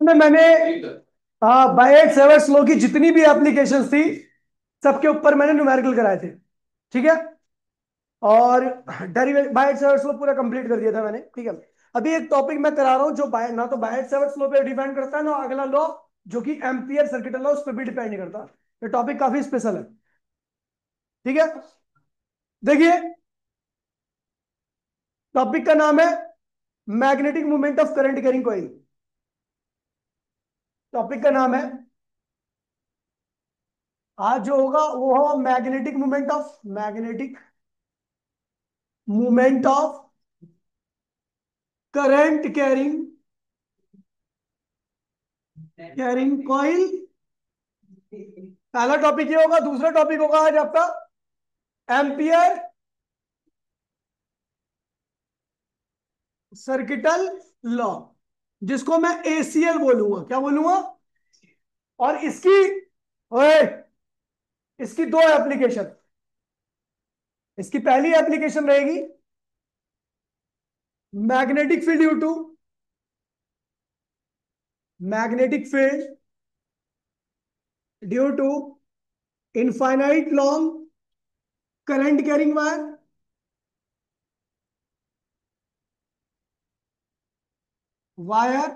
में मैंने बायट सेवर्स लो की जितनी भी एप्लीकेशंस थी सबके ऊपर मैंने न्यूमेरिकल कराए थे। ठीक है। और डेरिवेटिव बायट सेवर्स लो पूरा कंप्लीट कर दिया था मैंने। ठीक है। अभी एक टॉपिक मैं करा रहा हूं जो ना तो बायट सेवर्स लो पे डिपेंड करता है ना अगला लॉ जो कि एम्पियर सर्किटल लॉ उस पर भी डिपेंड नहीं करता। ये टॉपिक काफी स्पेशल है। ठीक है। देखिए टॉपिक का नाम है magnetic movement of current carrying coil. Topic का नाम है आज जो होगा वो होगा magnetic movement of current carrying coil. पहला टॉपिक ये होगा। दूसरा टॉपिक होगा आज आपका एम्पियर सर्किटल लॉ जिसको मैं एसीएल बोलूंगा। क्या बोलूंगा? और इसकी ओए इसकी दो एप्लीकेशन। इसकी पहली एप्लीकेशन रहेगी magnetic field due to magnetic field due to infinite long current carrying wire.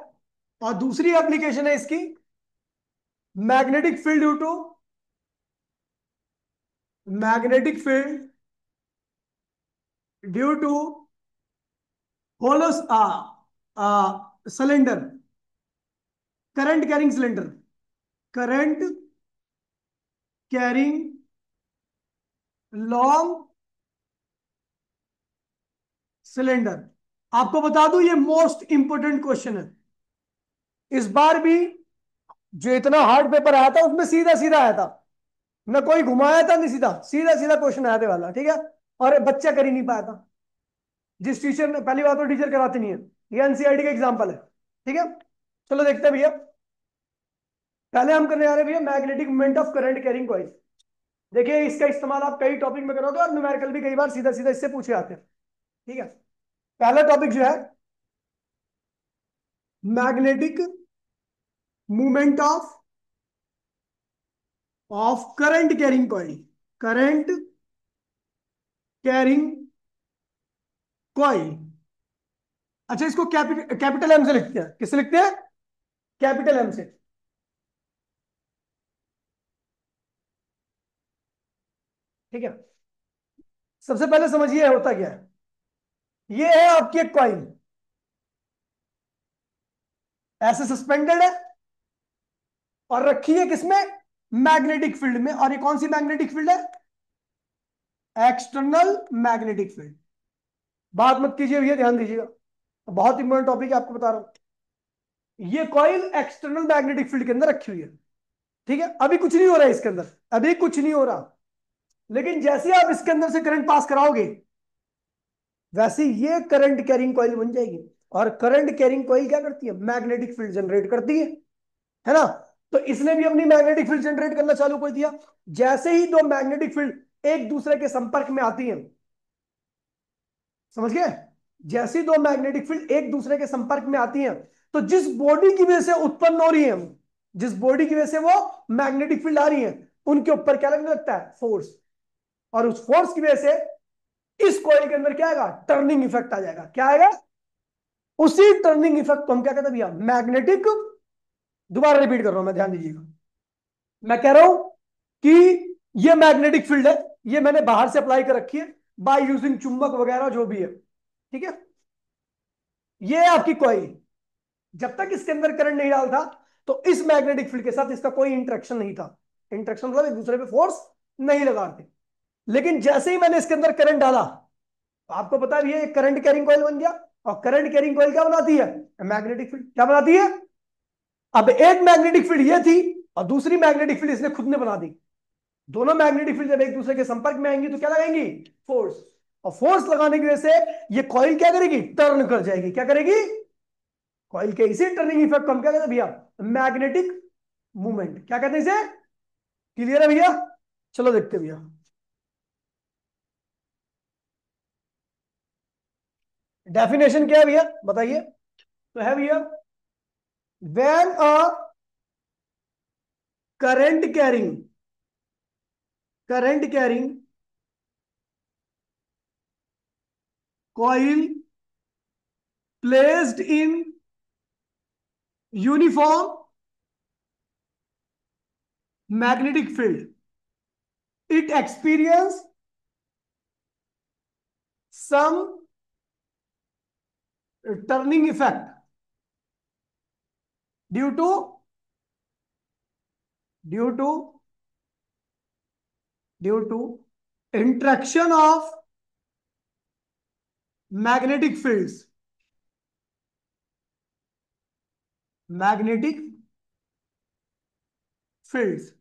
और दूसरी एप्लीकेशन है इसकी magnetic field due to magnetic field due to hollow cylinder current carrying cylinder current carrying long cylinder. आपको बता दूं ये most important question है। इस बार भी जो इतना हार्ड पेपर आया था उसमें सीधा सीधा आया था। न कोई घुमाया था नहीं सीधा सीधा सीधा क्वेश्चन आया था वाला। ठीक है। और बच्चा कर ही नहीं पाया था। जिस टीचर ने पहली बात तो टीचर कराती नहीं है। ये एनसीईआरटी का एग्जाम्पल है। ठीक है। चलो देखते हैं भैया। पहले हम करने जा रहे हैं भैया magnetic moment of current carrying coil. देखिए इसका इस्तेमाल आप कई टॉपिक में करोगे और न्यूमेरिकल भी कई बार सीधा सीधा इससे पूछे आते हैं। ठीक है। पहला टॉपिक जो है magnetic movement of current carrying coil. Current carrying coil. अच्छा इसको कैपिटल एम से लिखते हैं। किससे लिखते हैं? कैपिटल एम से। ठीक है। सबसे पहले समझिए होता क्या है। ये है आपकी एक कॉइल ऐसे सस्पेंडेड है और रखी है किसमें? मैग्नेटिक फील्ड में। और ये कौन सी मैग्नेटिक फील्ड है? External magnetic field. बात मत कीजिए भैया ध्यान दीजिएगा। बहुत इंपॉर्टेंट टॉपिक है आपको बता रहा हूं। ये कॉइल एक्सटर्नल मैग्नेटिक फील्ड के अंदर रखी हुई है। ठीक है। अभी कुछ नहीं हो रहा है इसके अंदर। अभी कुछ नहीं हो रहा। लेकिन जैसे ही आप इसके अंदर से करंट पास कराओगे वैसे ये करंट कैरिंग कॉइल बन जाएगी। और करंट कैरिंग कॉइल क्या करती है? मैग्नेटिक फील्ड जनरेट करती है ना। तो इसने भी अपनी मैग्नेटिक फील्ड जनरेट करना चालू कर दिया। जैसे ही दो मैग्नेटिक फील्ड एक दूसरे के संपर्क में आती हैं, समझ गए? जैसे ही दो मैग्नेटिक फील्ड एक दूसरे के संपर्क में आती हैं तो जिस बॉडी की वजह से उत्पन्न हो रही है, जिस बॉडी की वजह से वो मैग्नेटिक फील्ड आ रही है, उनके ऊपर क्या लगने लगता है? फोर्स। और उस फोर्स की वजह से इस कॉइल के अंदर क्या आएगा? टर्निंग इफेक्ट आ जाएगा। क्या आएगा? उसी टर्निंग इफेक्ट को हम क्या कहते हैं भैया? मैग्नेटिक। दोबारा रिपीट कर रहा हूं मैं ध्यान दीजिएगा। मैं कह रहा हूं कि ये मैग्नेटिक फील्ड है। ये मैंने बाहर से अप्लाई कर रखी है बाय यूजिंग चुंबक वगैरह जो भी है। ठीक है। ये है आपकी कॉइल। जब तक इसके अंदर करंट नहीं डालता तो इस मैग्नेटिक फील्ड के साथ इसका कोई इंटरेक्शन नहीं था। इंटरेक्शन मतलब एक दूसरे पे फोर्स नहीं लगाते। लेकिन जैसे ही मैंने इसके अंदर करंट डाला तो आपको पता है ये करंट कैरिंग कॉइल बन गया। और करंट कैरिंग कॉइल क्या बनाती है? Magnetic field. क्या बनाती है? अब एक मैग्नेटिक फील्ड ये थी और दूसरी मैग्नेटिक फील्ड इसने खुद ने बना दी। दोनों मैग्नेटिक फील्ड जब एक दूसरे के संपर्क में आएंगी तो क्या लगाएंगी? फोर्स। और फोर्स लगाने की वजह से ये कॉइल क्या करेगी? टर्न कर जाएगी। क्या करेगी? कॉइल के इसी टर्निंग इफेक्ट को हम क्या कहते हैं भैया? Magnetic movement. क्या कहते हैं इसे? क्लियर है भैया? चलो देखते हैं भैया। डेफिनेशन क्या है भैया बताइए। तो है भैया, when a current carrying coil placed in uniform magnetic field, it experience some turning effect due to due to due to interaction of magnetic fields, magnetic fields।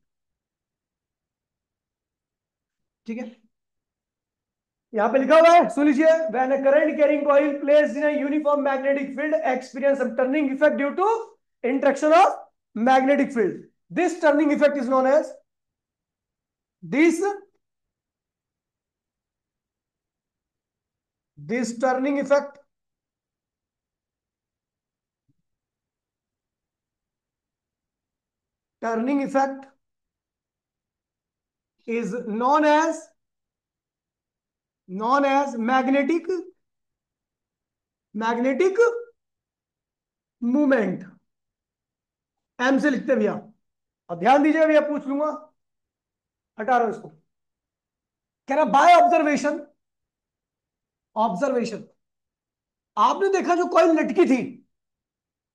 ठीक है, यहां पे लिखा हुआ है, सुन लीजिए, when a current carrying coil placed in a uniform magnetic field experience some turning effect due to interaction of magnetic field, this turning effect is known as this this turning effect is known as magnetic movement. M से लिखते हैं भैया, और ध्यान दीजिएगा भैया, पूछ लूंगा, हटा रहा हूं इसको। कह रहा बाय ऑब्जर्वेशन, ऑब्जर्वेशन, आपने देखा जो कॉइल लटकी थी,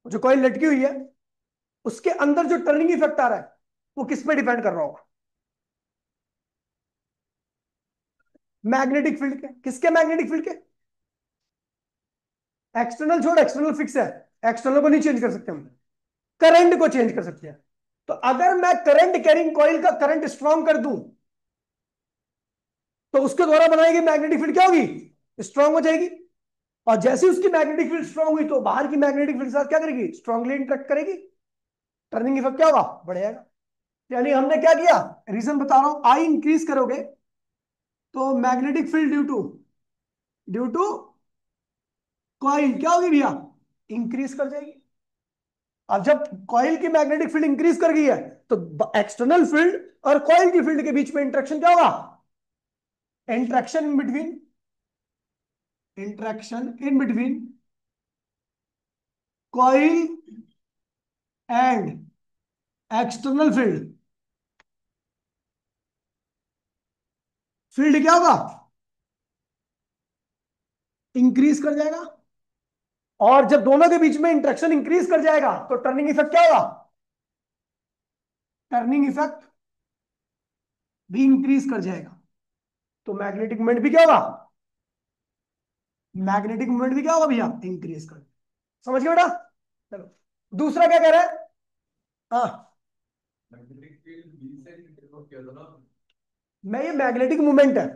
जो कॉइल लटकी हुई है, उसके अंदर जो टर्निंग इफेक्ट आ रहा है वो किस पे डिपेंड कर रहा होगा? मैग्नेटिक फील्ड के। किसके? मैग्नेटिक फील्ड के। एक्सटर्नल छोड़, एक्सटर्नल फिक्स है, एक्सटर्नल को नहीं चेंज कर सकते हम, करंट को चेंज कर सकते हैं। तो अगर मैं करंट कैरिंग कॉइल का करंट स्ट्रॉन्ग कर दूं, तो उसके द्वारा बनाएगी मैग्नेटिक फील्ड क्या होगी? स्ट्रांग हो जाएगी। और जैसे उसकी मैग्नेटिक फील्ड स्ट्रांग हुई, तो बाहर की मैग्नेटिक फील्ड के साथ क्या करेगी? स्ट्रांगली इंटरेक्ट करेगी, टर्निंग इफेक्ट क्या होगा? बढ़ेगा। यानी हमने क्या किया, रीजन बता रहा हूं, आई इंक्रीज करोगे तो magnetic field due to coil क्या होगी भैया? इंक्रीज कर जाएगी। अब जब कॉइल की मैग्नेटिक फील्ड इंक्रीज कर गई है, तो एक्सटर्नल फील्ड और कॉइल की फील्ड के बीच में इंटरेक्शन क्या होगा? Interaction in between coil and external field, field क्या होगा? इंक्रीज कर जाएगा। और जब दोनों के बीच में इंटरेक्शन इंक्रीज कर जाएगा, तो टर्निंग इफेक्ट क्या होगा? टर्निंग इफेक्ट भी इंक्रीज कर जाएगा। तो मैग्नेटिक मूवमेंट भी क्या होगा भैया? इंक्रीज कर। समझ गए बेटा? चलो, दूसरा क्या कह रहा है? हाँ, मैग्नेटिक फील्ड बी से डेवलप किया था ना। मैं ये मैग्नेटिक मूवमेंट है,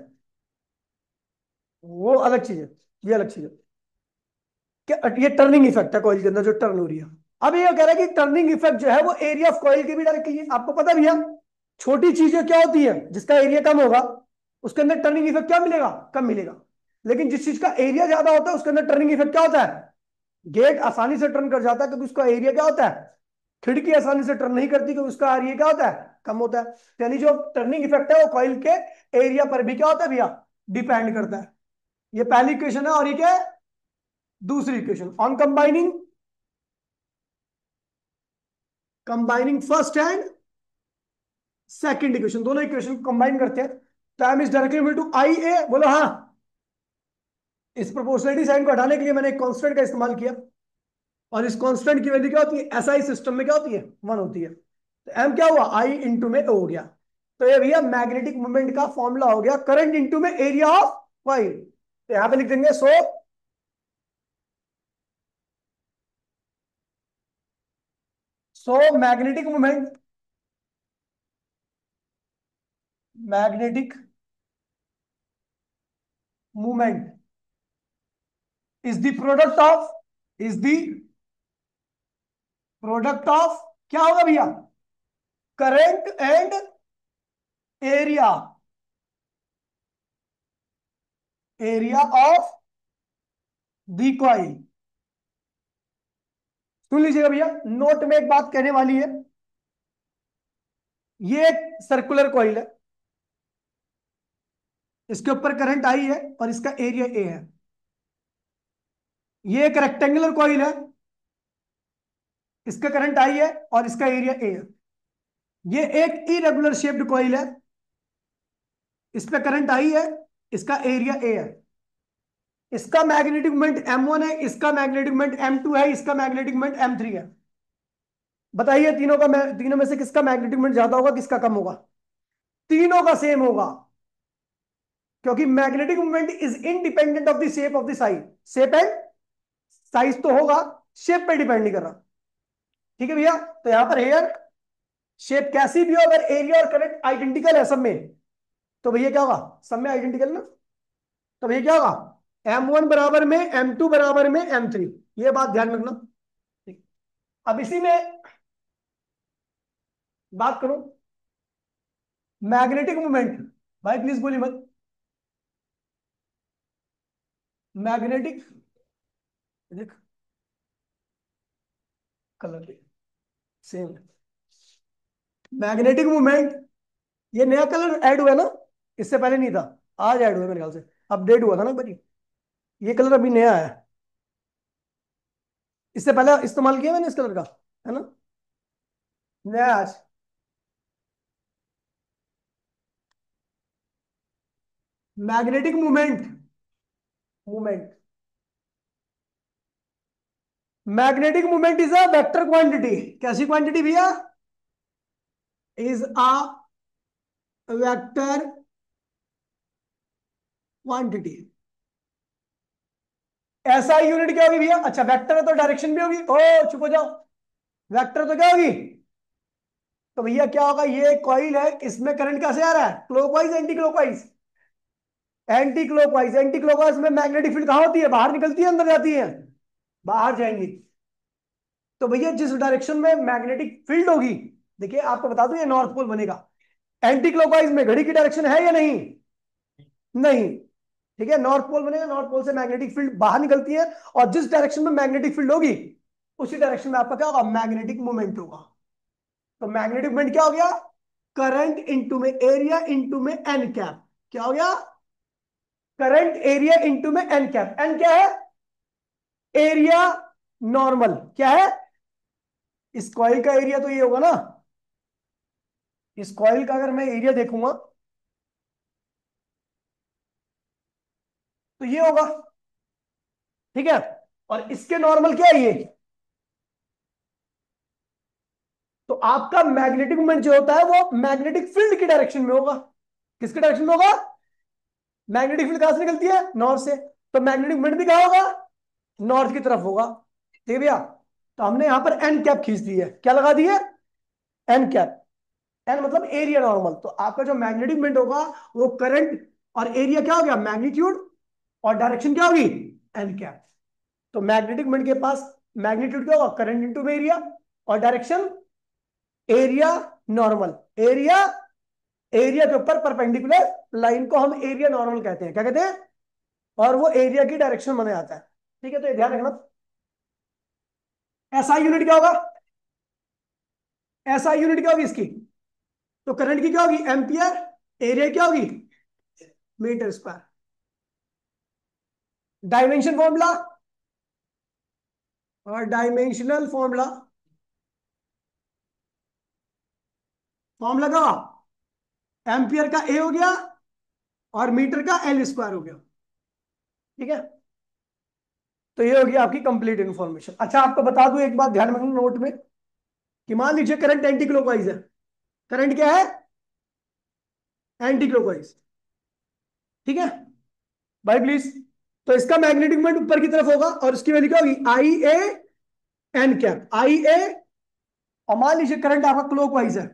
वो अलग चीज है, ये अलग चीज है। क्या ये टर्निंग इफेक्ट है कॉइल के अंदर जो टर्न हो रही है। अब ये कह रहा है कि टर्निंग इफेक्ट जो है वो एरिया ऑफ कॉइल के भी डायरेक्टली है। आपको पता भैया, छोटी चीजें क्या होती है, जिसका एरिया कम होगा उसके अंदर टर्निंग इफेक्ट क्या मिलेगा? कम मिलेगा। लेकिन जिस चीज का एरिया ज्यादा होता है उसके अंदर टर्निंग इफेक्ट क्या होता है? गेट आसानी से टर्न कर जाता है, क्योंकि उसका एरिया क्या होता है? खिड़की आसानी से टर्न नहीं करती, क्योंकि उसका एरिया क्या होता है? कम होता है। यानी जो टर्निंग इफेक्ट है वो कॉइल के एरिया पर भी क्या होता है भैया? डिपेंड करता है। ये पहली इक्वेशन है, और ये क्या है? दूसरी equation. On combining first and second equation, दोनों इक्वेशन कंबाइन करते हैं, तो M is directly equal to I A. बोलो हाँ। इस प्रोपोर्शनलिटी साइन को हटाने के लिए मैंने एक कांस्टेंट का इस्तेमाल किया, और इस कांस्टेंट की वैल्यू क्या होती है? एसआई सिस्टम में क्या होती है? 1 होती है। तो एम क्या हुआ? आई इंटू में ओ हो गया। तो ये भैया मैग्नेटिक मूवमेंट का फॉर्मूला हो गया, करंट इंटू में एरिया ऑफ कॉइल। तो यहां पे लिख देंगे, so magnetic movement is the product of क्या होगा भैया? Current and area of the coil. सुन लीजिएगा भैया, नोट में एक बात कहने वाली है। ये एक सर्कुलर कॉइल है, इसके ऊपर करंट आई है और इसका एरिया ए है। ये एक रेक्टेंगुलर कॉइल है, इसका करंट आई है और इसका एरिया ए है। ये एक इरेगुलर शेप्ड कॉइल है, इस पे करंट आई है, इसका एरिया ए है। इसका मैग्नेटिक मोमेंट m1 है, इसका मैग्नेटिक मोमेंट m2 है, इसका मैग्नेटिक मोमेंट m3 है। बताइए तीनों में से किसका मैग्नेटिक मोमेंट ज्यादा होगा, किसका कम होगा? तीनों का सेम होगा, क्योंकि magnetic moment is independent of the shape of the side. Shape and size तो होगा, शेप पे डिपेंड नहीं कर रहा। ठीक है भैया, तो यहां पर हेयर शेप कैसी भी हो, अगर एरिया और करंट आइडेंटिकल है सब में, तो भैया क्या होगा? सब में आइडेंटिकल ना, तो भैया क्या होगा? m1 बराबर में m2 बराबर में m3। ये बात ध्यान रखना। ठीक। अब इसी में बात करूं मैग्नेटिक मोमेंट। भाई प्लीज बोलिए मत। मैग्नेटिक, देख कलर सेम, मैग्नेटिक मोमेंट, ये नया कलर ऐड हुआ है ना, इससे पहले नहीं था, आज ऐड हुआ है मेरे ख्याल से, अपडेट हुआ था ना भाई। ये कलर अभी नया है, इससे पहले इस्तेमाल किया मैंने इस कलर का, है ना, नया है आज। Magnetic movement, movement, magnetic movement is a vector quantity. कैसी क्वांटिटी भैया? Is a vector quantity. ऐसा यूनिट क्या होगी भैया? अच्छा वेक्टर है तो डायरेक्शन भी होगी। ओ चुप हो जाओ, वेक्टर तो क्या होगी? तो भैया क्या होगा, ये कॉइल है, इसमें करंट कैसे आ रहा है? Clockwise anti clockwise? Anti clockwise. Anti clockwise में मैग्नेटिक फील्ड कहां होती है? बाहर निकलती है अंदर जाती है? बाहर जाएंगी। तो भैया जिस डायरेक्शन में मैग्नेटिक फील्ड होगी, देखिए आपको बता दूं ये नॉर्थ पोल बनेगा। एंटी क्लॉकवाइज में घड़ी की डायरेक्शन है या नहीं? नहीं। ठीक है, नॉर्थ पोल बनेगा, नॉर्थ पोल से मैग्नेटिक फील्ड बाहर निकलती है, और जिस डायरेक्शन में मैग्नेटिक फील्ड होगी उसी डायरेक्शन में आपका क्या होगा? मैग्नेटिक मूवमेंट होगा। तो मैग्नेटिक मूवमेंट क्या हो गया? करंट इंटू में एरिया इंटू में एन कैप। क्या हो गया? करंट एरिया इंटू में एन कैप। एन क्या है? Area normal. क्या है? इस कॉइल का एरिया तो ये होगा ना, इस कॉइल का अगर मैं एरिया देखूंगा तो ये होगा। ठीक है, और इसके नॉर्मल क्या है ये? तो आपका मैग्नेटिक मोमेंट जो होता है वो मैग्नेटिक फील्ड की डायरेक्शन में होगा। किसके डायरेक्शन में होगा? मैग्नेटिक फील्ड कहां से निकलती है? नॉर्थ से। तो मैग्नेटिक मोमेंट भी कहां होगा? नॉर्थ की तरफ होगा। ठीक है भैया, तो हमने यहां पर एन कैप खींच दी है। क्या लगा दी है? N cap. एन मतलब एरिया नॉर्मल। तो आपका जो मैग्नेटिक मोमेंट होगा वो करंट, और एरिया क्या हो गया? मैग्नीट्यूड, और डायरेक्शन क्या होगी? N cap. तो मैग्नेटिक मोमेंट के पास मैग्नीट्यूड क्या होगा? करंट इंटू में एरिया, और direction area normal. Area, area के ऊपर परपेंडिकुलर लाइन को हम एरिया नॉर्मल कहते हैं। क्या कहते हैं? और वो एरिया की डायरेक्शन बना जाता है। ठीक है, तो ये ध्यान रखना। एसआई यूनिट क्या होगा? एसआई यूनिट क्या होगी इसकी? तो करंट की क्या होगी? एम्पियर। एरिया क्या होगी? Metre square. डायमेंशन फॉर्मूला, और डायमेंशनल फॉर्मूला, फॉर्मूला का एम्पियर का ए हो गया और मीटर का एल स्क्वायर हो गया। ठीक है, तो ये होगी आपकी कंप्लीट इंफॉर्मेशन। अच्छा आपको बता दूं एक बात ध्यान में रखना नोट में, कि मान लीजिए करंट एंटी क्लॉकवाइज है। करंट क्या है? Anti clockwise. ठीक है भाई प्लीज। तो इसका मैग्नेटिक मोमेंट ऊपर की तरफ होगा, और इसकी वैल्यू क्या होगी? आई ए एन कैप। आई ए, और मान लीजिए करंट आपका क्लॉकवाइज है।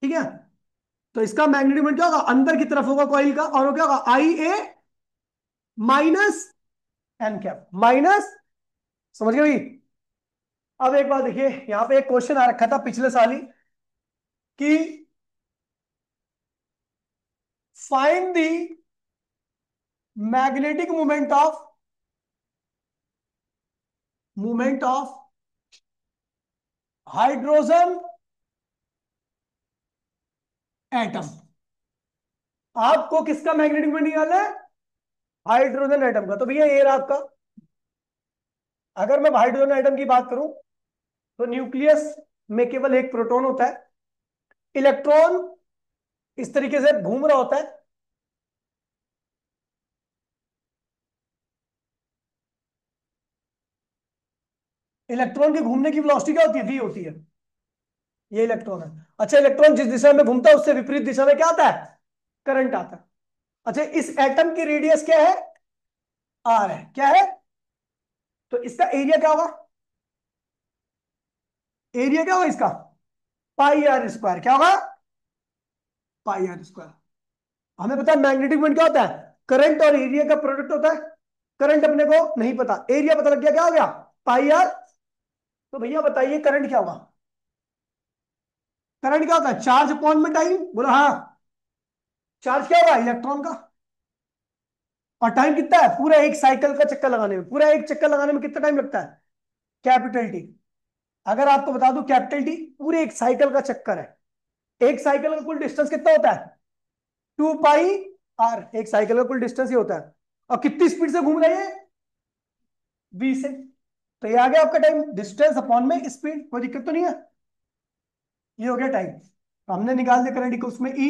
ठीक है, तो इसका मैग्नेटिक मोमेंट क्या होगा? अंदर की तरफ होगा कॉइल का, और वो क्या होगा? आई ए माइनस एन कैप। माइनस, समझ गए भाई? अब एक बात देखिए, यहां पे एक क्वेश्चन आ रखा था पिछले साल ही, कि find the magnetic moment of movement of hydrogen atom. आपको किसका मैग्नेटिक मोमेंट निकालना है? हाइड्रोजन एटम का। तो भैया ये रहा आपका। अगर मैं हाइड्रोजन एटम की बात करूं तो न्यूक्लियस में केवल एक प्रोटॉन होता है। इलेक्ट्रॉन इस तरीके से घूम रहा होता है। इलेक्ट्रॉन के घूमने की वेलोसिटी क्या होती है? वी होती है। ये इलेक्ट्रॉन है। अच्छा, इलेक्ट्रॉन जिस दिशा में घूमता है उससे विपरीत दिशा में क्या आता है? करंट आता है। अच्छा, इस एटम की रेडियस क्या है? आर है। क्या है? तो इसका एरिया क्या होगा? एरिया क्या होगा इसका? पाई आर स्क्वायर। क्या होगा? पाई आर स्क्वायर। हमें पता है मैग्नेटिक मोमेंट क्या होता है? करंट और एरिया का प्रोडक्ट होता है। करंट अपने को नहीं पता, एरिया पता लग गया। क्या हो गया? पाई आर। तो भैया बताइए करंट क्या होगा? करंट क्या होता है? चार्ज अपॉन में टाइम। बोला हाँ। चार्ज क्या होगा? इलेक्ट्रॉन का। और टाइम कितना है पूरा एक साइकिल का चक्कर लगाने में? पूरा एक चक्कर लगाने में कितना टाइम लगता है? Capital T. अगर आपको बता दूं कैपिटल टी पूरे एक साइकिल का चक्कर है। एक साइकिल का कुल डिस्टेंस कितना होता है? 2 पाई आर। एक साइकिल का कुल डिस्टेंस ही होता है। और कितनी स्पीड से घूम रही है? v से। तो ये आ गया आपका टाइम, डिस्टेंस अपॉन में स्पीड। कोई दिक्कत तो नहीं है? ये हो गया टाइम। तो हमने निकाल दिया करंट को उसमें ई।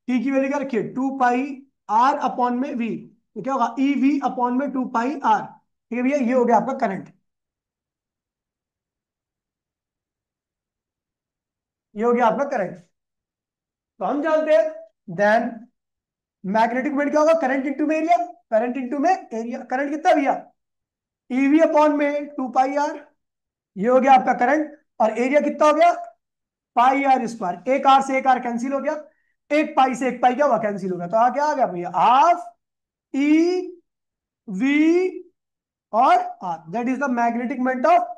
टी की वैल्यू क्या रखिए? 2 पाई आर अपॉन में वी। तो क्या होगा? ई वी अपॉन में 2 पाई आर। ठीक है भैया, ये हो गया आपका करंट। ये हो गया आपका करंट। तो हम जानते हैं देन मैग्नेटिक मोमेंट क्या होगा? करंट इंटू में एरिया। करंट इंटू में एरिया। करंट कितना भैया? ईवी अपॉन में 2 पाई आर। ये हो गया आपका करंट। और एरिया कितना हो गया? पाई आर स्क्वायर। एक आर से एक आर कैंसिल हो गया। एक पाई से एक पाई क्या हुआ? कैंसिल हो गया। तो आ क्या आ गया भैया? हाफ ई वी और r. That is the magnetic moment of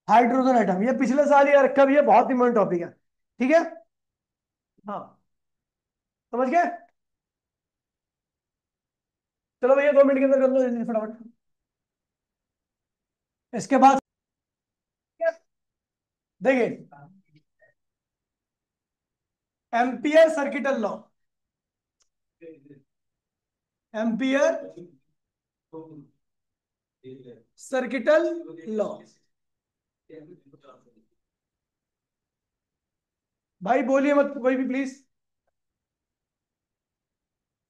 hydrogen atom. ये पिछले साल ही रखा भी है, बहुत इंपॉर्टेंट टॉपिक है। ठीक है। हाँ, समझ गए? चलो भैया 2 मिनट के अंदर कर लो जल्दी फटाफट। इसके बाद देखिए, ampere circuital law. Ampere circuital law. भाई बोलिए मत कोई भी प्लीज।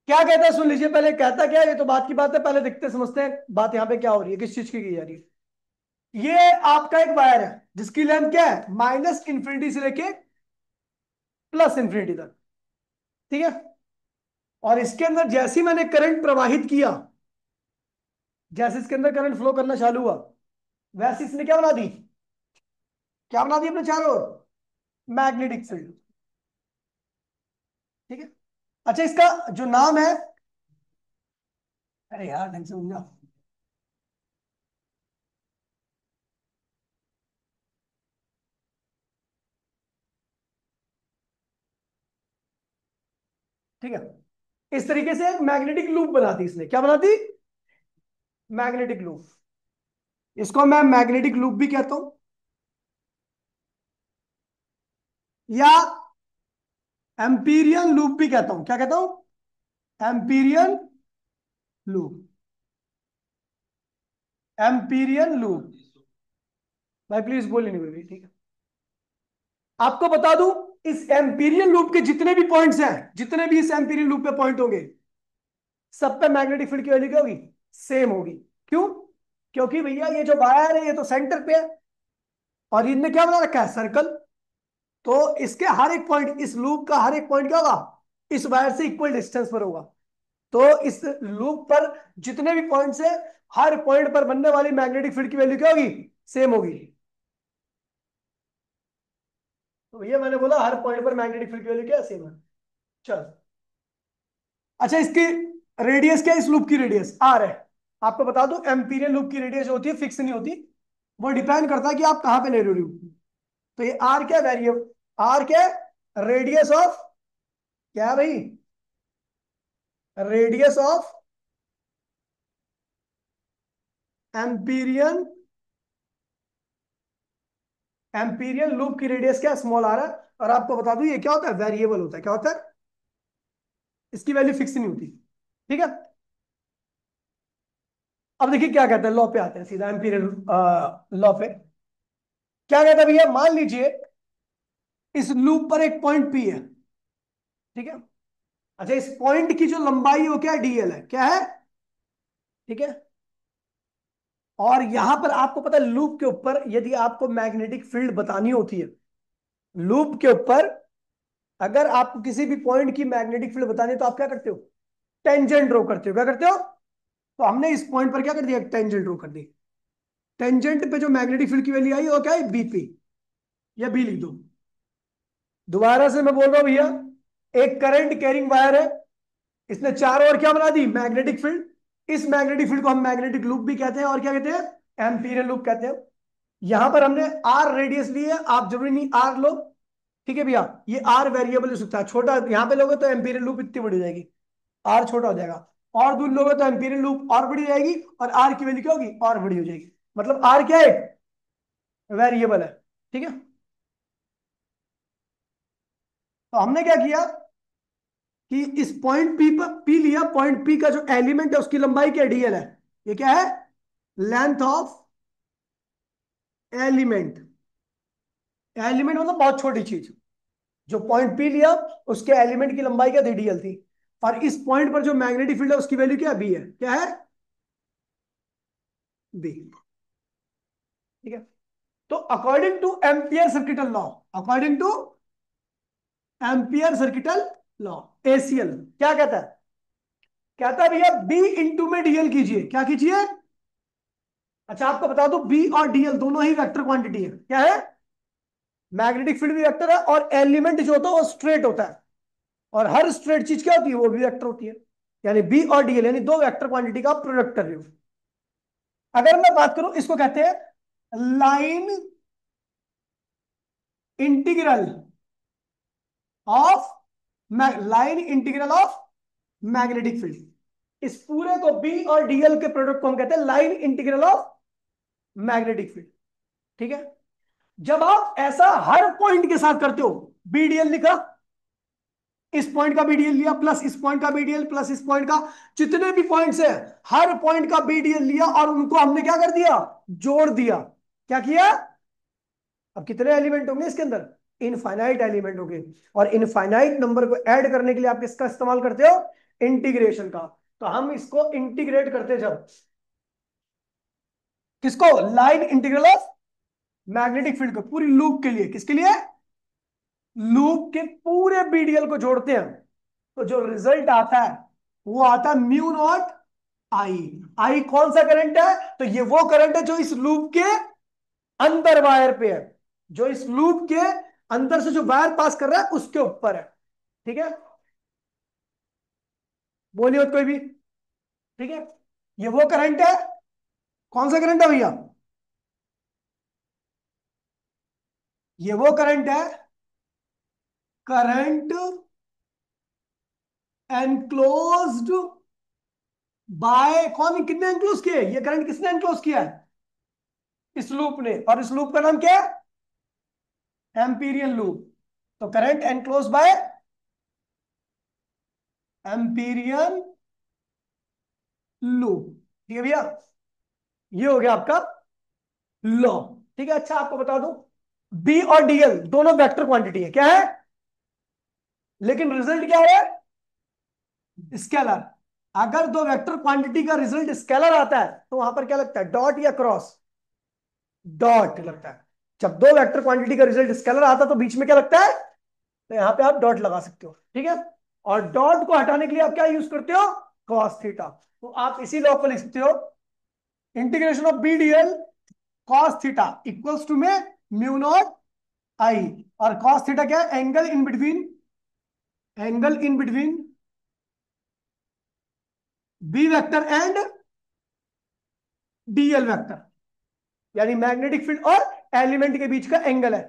क्या कहता है सुन लीजिए पहले। कहता क्या है? ये तो बात की बात है, पहले देखते समझते हैं बात यहाँ पे क्या हो रही है, किस चीज की जा रही है। ये आपका एक वायर है जिसकी लेंथ क्या है? माइनस इंफिनिटी से लेके प्लस इंफिनिटी तक। ठीक है। और इसके अंदर जैसे ही मैंने करंट प्रवाहित किया, जैसे इसके अंदर करंट फ्लो करना चालू हुआ, वैसे इसने क्या बना दी? क्या बना दी अपने चारों ओर? Magnetic field. ठीक है। अच्छा, इसका जो नाम है, अरे यार ढंग से समझा। ठीक है। इस तरीके से मैग्नेटिक लूप बनाती इसने। क्या बनाती? Magnetic loop. इसको मैं मैग्नेटिक लूप भी कहता हूं, या एम्पीरियन लूप भी कहता हूं। क्या कहता हूं? Amperian loop. Amperian loop. भाई प्लीज बोलिए नहीं कोई भी। ठीक है। आपको बता दूं, इस एम्पीरियन लूप के जितने भी पॉइंट्स हैं, जितने भी इस एम्पीरियन लूप पे पॉइंट होंगे, सब पे मैग्नेटिक फील्ड की वैल्यू क्या होगी? सेम होगी। क्यों? क्योंकि भैया ये जो वायर है ये तो सेंटर पे है, और इनने क्या बना रखा है? सर्कल। तो इसके हर एक पॉइंट, इस लूप का हर एक पॉइंट क्या होगा? इस वायर से इक्वल डिस्टेंस पर होगा। तो इस लूप पर जितने भी पॉइंट्स है, हर पॉइंट पर बनने वाली मैग्नेटिक फील्ड की वैल्यू क्या होगी? सेम होगी। तो भैया मैंने बोला हर पॉइंट पर मैग्नेटिक फील्ड की वैल्यू क्या सेम है। चल। अच्छा, इसकी रेडियस क्या है? इस लूप की रेडियस आर है। आपको बता दूं एम्पीरियल लूप की रेडियस होती है, फिक्स नहीं होती। वो डिपेंड करता है कि आप कहां पे ले रहे हो लूप। तो ये आर क्या वेरिएबल? आर क्या है? रेडियस ऑफ, क्या है भाई? Radius of empyrean Amperian loop की रेडियस क्या, स्मॉल आर है। और आपको बता दूं ये क्या होता है, वेरिएबल होता है। क्या होता है, इसकी वैल्यू फिक्स नहीं होती। ठीक है। अब देखिए क्या कहते हैं, लॉ पे आते हैं सीधा, एम्पीरियल लॉ पे क्या कहता है भैया, मान लीजिए इस लूप पर एक पॉइंट पी है। ठीक है। अच्छा, इस पॉइंट की जो लंबाई है वो क्या है, डीएल है, क्या है। ठीक है। और यहां पर आपको पता है लूप के ऊपर यदि आपको मैग्नेटिक फील्ड बतानी होती है, लूप के ऊपर अगर आपको किसी भी पॉइंट की मैग्नेटिक फील्ड बतानी है तो आप क्या करते हो, टेंजेंट ड्रॉ करते हो। क्या करते हो, तो हमने इस पॉइंट पर क्या कर दिया, टेंजेंट ड्रॉ कर दी। टेंजेंट पे जो मैग्नेटिक फील्ड की वैल्यू आई वो क्या है, बीपी, या बी लिख दो। दोबारा से मैं बोल रहा हूं भैया, एक करंट कैरिंग वायर है, इसने चार और क्या बना दी, मैग्नेटिक फील्ड। इस मैग्नेटिक फील्ड को हम मैग्नेटिक लूप भी कहते हैं और क्या कहते हैं, एम्पीरियल लूप कहते हैं। यहां पर हमने आर रेडियस ली है, आप जरूरी नहीं आर लो। ठीक है भैया, ये आर वेरिएबल हो सकता है, छोटा यहां पे लोगे तो एम्पीरियल लूप इतनी बड़ी हो जाएगी, आर छोटा हो जाएगा। और दूर लोगे तो एम्पीरियल लूप और बड़ी हो जाएगी, और आर की वैल्यू क्या होगी, और बड़ी हो जाएगी। मतलब आर क्या है, वेरिएबल है। ठीक है। तो हमने क्या किया कि इस पॉइंट पी पर पी लिया, पॉइंट पी का जो एलिमेंट है उसकी लंबाई क्या, डीएल है। ये क्या है, लेंथ ऑफ एलिमेंट। एलिमेंट मतलब बहुत छोटी चीज, जो पॉइंट पी लिया उसके एलिमेंट की लंबाई क्या थी, डीएल थी। और इस पॉइंट पर जो मैग्नेटिक फील्ड है उसकी वैल्यू क्या, बी है। क्या है, बी। ठीक है। तो according two ampere circuital law, according two ampere circuital law, ACL क्या कहता है, कहता है भैया बी इंटू में डीएल कीजिए। क्या कीजिए, अच्छा आपको बता दो बी और डीएल दोनों ही वेक्टर क्वांटिटी है। क्या है, मैग्नेटिक फील्ड भी वेक्टर है और एलिमेंट जो होता है वो स्ट्रेट होता है। और हर स्ट्रेट चीज क्या होती है, वो भी वेक्टर होती है। यानी बी और डीएल यानी दो वेक्टर क्वांटिटी का प्रोडक्ट कर रहे हो। अगर मैं बात करूं, इसको कहते हैं line integral of, line integral of magnetic field. इस पूरे को बी और डीएल के प्रोडक्ट को हम कहते हैं line integral of magnetic field. ठीक है। जब आप ऐसा हर पॉइंट के साथ करते हो, बीडीएल लिखा, इस पॉइंट का बीडीएल लिया प्लस इस पॉइंट का बीडीएल प्लस इस पॉइंट का, जितने भी पॉइंट्स है हर पॉइंट का बीडीएल लिया और उनको हमने क्या कर दिया, जोड़ दिया। क्या किया, अब कितने एलिमेंट होंगे इसके अंदर, इनफाइनाइट एलिमेंट होंगे। और इनफाइनाइट नंबर को ऐड करने के लिए आप किसका इस्तेमाल करते हो, इंटीग्रेशन का। तो हम इसको इंटीग्रेट करते जब, किसको, line integral of magnetic field को पूरी लूप के लिए, किसके लिए, लूप के पूरे बीडीएल को जोड़ते हैं, तो जो रिजल्ट आता है वो आता है म्यू नॉट आई। आई कौन सा करंट है, तो ये वो करंट है जो इस लूप के अंदर वायर पे है, जो इस लूप के अंदर से जो वायर पास कर रहा है उसके ऊपर है। ठीक है, बोलिए मत कोई भी। ठीक है, ये वो करंट है, कौन सा करंट है भैया, ये वो करंट है, करंट एनक्लोज्ड बाय, कौन कितने एनक्लोज किए, ये करंट किसने एनक्लोज किया है, इस लूप ने। और इस लूप का नाम क्या है, एम्पीरियल लूप। तो current enclose by Amperian loop. ठीक है भैया, ये हो गया आपका लॉ। ठीक है। अच्छा आपको बता दूं, बी और डीएल दोनों वेक्टर क्वांटिटी है, क्या है, लेकिन रिजल्ट क्या है, स्केलर। अगर दो वेक्टर क्वांटिटी का रिजल्ट स्केलर आता है तो वहां पर क्या लगता है, डॉट या क्रॉस, डॉट लगता है। जब दो वेक्टर क्वांटिटी का रिजल्ट स्केलर आता है तो बीच में क्या लगता है, तो यहां पे आप डॉट लगा सकते हो। ठीक है। और डॉट को हटाने के लिए आप क्या यूज करते हो, कॉस थीटा। तो आप इसी लॉ को लिख सकते हो, integration of B dl cos theta equals to में म्यू नॉट आई। और कॉस थीटा क्या है, angle in between, angle in between B vector and dl vector, यानी मैग्नेटिक फील्ड और एलिमेंट के बीच का एंगल है।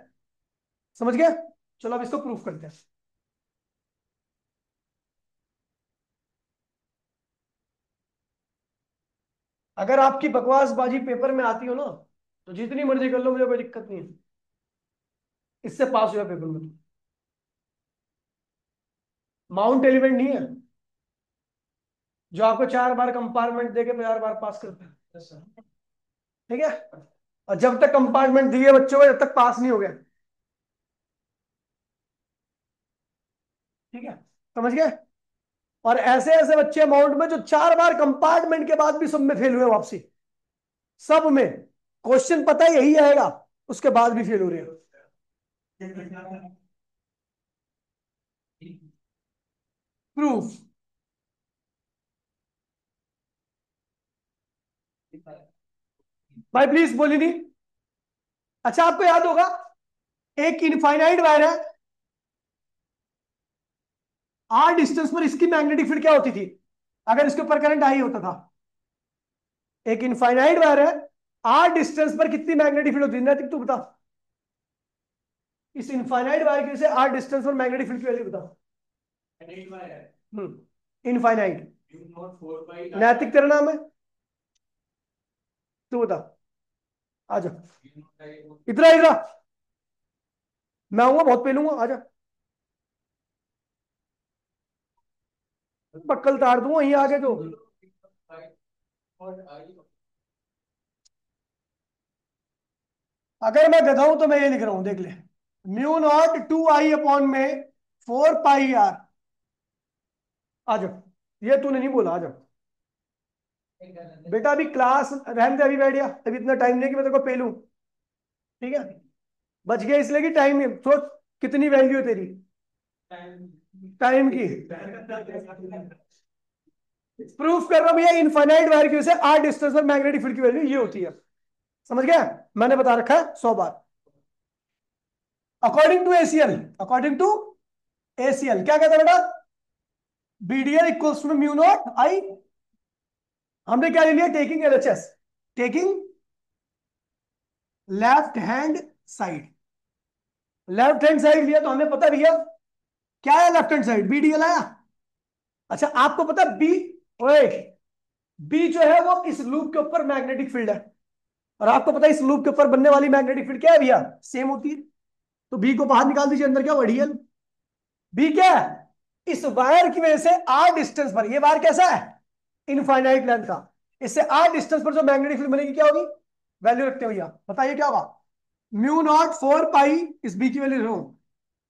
समझ गए, चलो अब इसको प्रूफ करते हैं। अगर आपकी बकवासबाजी पेपर में आती हो ना, तो जितनी मर्जी कर लो, मुझे कोई दिक्कत नहीं है। इससे पास हुआ पेपर में। माउंट एलिमेंट नहीं है जो आपको 4 बार कंपार्टमेंट देके 50 बार पास करता है। ठीक है। और जब तक कंपार्टमेंट दिए बच्चों को जब तक पास नहीं हो गया। ठीक है। समझ गए। और ऐसे ऐसे बच्चे अमाउंट में जो 4 बार कंपार्टमेंट के बाद भी सब में फेल हुए वापसी। सब में। क्वेश्चन पता है यही आएगा। उसके बाद भी फेल हो रहे हैं। प्रूफ। भाई प्लीज बोली नहीं। अच्छा आपको याद होगा एक इनफाइनाइट वायर है। आर डिस्टेंस पर इसकी मैग्नेटिक फील्ड क्या होती थी अगर इसके ऊपर करंट आई होता था। एक इनफाइनाइट वायर है। आर डिस्टेंस पर कितनी मैग्नेटिक फील्ड होती है नैतिक तू बता। इस इनफाइनाइट वायर की वजह से आर डिस्टेंस पर मैग्नेटिक फील्ड की वैल्यू बता। इनफाइनाइट। नैतिक तेरा नाम है। तू बता। आ जा। इतना इतना। मैं आऊंगा बहुत पेलूंगा आ जा। बक्कल तार दूंगा यहीं आगे तो। अगर मैं गधा हूं तो मैं ये लिख रहा हूं देख ले। म्यू नॉट 2 I अपॉन में 4 पाई R। आ जाओ ये तूने नहीं बोला आ जाओ। बेटा अभी क्लास रहने दे अभी बैठ गया अभी इतना टाइम नहीं है कि मैं तेरे को पेलूं। ठीक है। बच गया इसलिए कि टाइम नहीं सोच कितनी वैल्यू है तेरी टाइम की। प्रूफ कर रहा हूं भैया इनफाइनाइट वायर की वजह से आर डिस्टेंस पर मैग्नेटिक फील्ड की वैल्यू ये होती है। समझ गया। मैंने बता रखा है 100 बार। According to ACL. According to ACL क्या कहता है बेटा। BDL equals to mu naught I. हमने क्या ले लिया taking LHS. Taking left hand side. Left hand side लिया तो हमें पता भैया क्या है लेफ्ट हैंड साइड बीडीएल आया। अच्छा आपको पता बी। ओए बी जो है वो इस लूप के ऊपर मैग्नेटिक फील्ड है। और आपको पता है इस लूप के ऊपर बनने वाली मैग्नेटिक फील्ड क्या है भैया सेम होती है। तो बी को बाहर निकाल दीजिए अंदर क्या हुआ डीएल। बी क्या है इस वायर की वजह से आर डिस्टेंस पर ये वायर कैसा है इनफाइनाइट लेंथ का। इससे आर डिस्टेंस पर जो मैग्नेटिक फील्ड बनेगी क्या होगी वैल्यू रखते हो भैया बताइए क्या होगा। म्यू नॉट 4 पाई इस बी की वैल्यू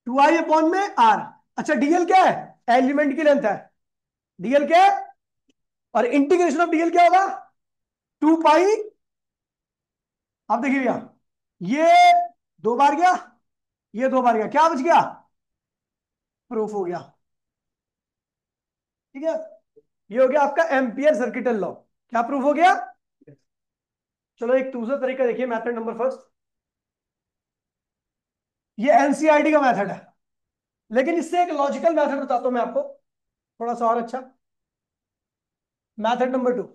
2 I अपॉन में आर। अच्छा डीएल क्या है एलिमेंट की लेंथ है। डीएल क्या है और इंटीग्रेशन ऑफ डीएल क्या होगा 2 पाई। अब देखिए भैया ये 2 बार गया ये 2 बार गया क्या बच गया प्रूफ हो गया। ठीक है। ये हो गया आपका एम्पियर सर्किटल लॉ। क्या प्रूफ हो गया। चलो एक दूसरा तरीका देखिए मेथड नंबर फर्स्ट। ये एनसीईआरटी का मेथड है लेकिन इससे एक लॉजिकल मेथड बताता हूं मैं आपको थोड़ा सा और अच्छा। मेथड नंबर 2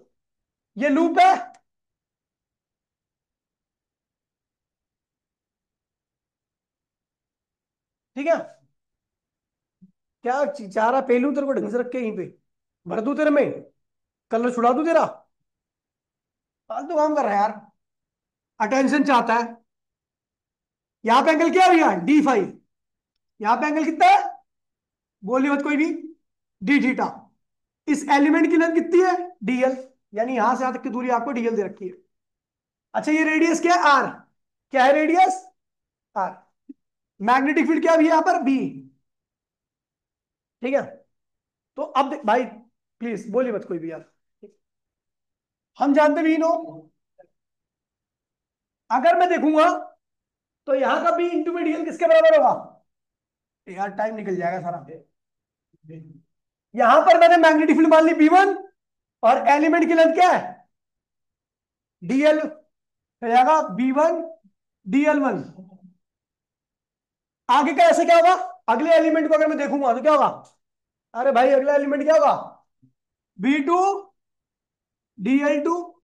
ये लूप है। ठीक है। क्या चाह रहा पेलू तेरे को ढंग से रख के यहीं पे भर दूं तेरे में कलर छुड़ा दूं तेरा फालतू काम कर रहा है यार। अटेंशन चाहता है। यहां पे एंगल क्या है भैया D5। यहां पे एंगल कितना है बोली मत कोई भी डी थीटा। इस एलिमेंट की लेंथ कितनी है डीएल यानी यहां से यहां तक की दूरी आपको डीएल दे रखी है। अच्छा ये रेडियस क्या है आर। क्या है रेडियस आर। मैग्नेटिक फील्ड क्या है यहां पर बी। ठीक है। तो अब भाई प्लीज बोलिए मत कोई भी यार। हम जानते भी नो अगर मैं देखूंगा तो यहां का बी इंटू में डीएल किसके बराबर होगा। यार टाइम निकल जाएगा सारा। यहां पर मैंने मैग्नेटिक फील्ड मान ली B1 और एलिमेंट की लेंथ क्या है डीएल तो जाएगा B1 DL1। आगे का ऐसे क्या होगा अगले एलिमेंट को अगर मैं देखूंगा तो क्या होगा अरे भाई अगला एलिमेंट क्या होगा B2 DL2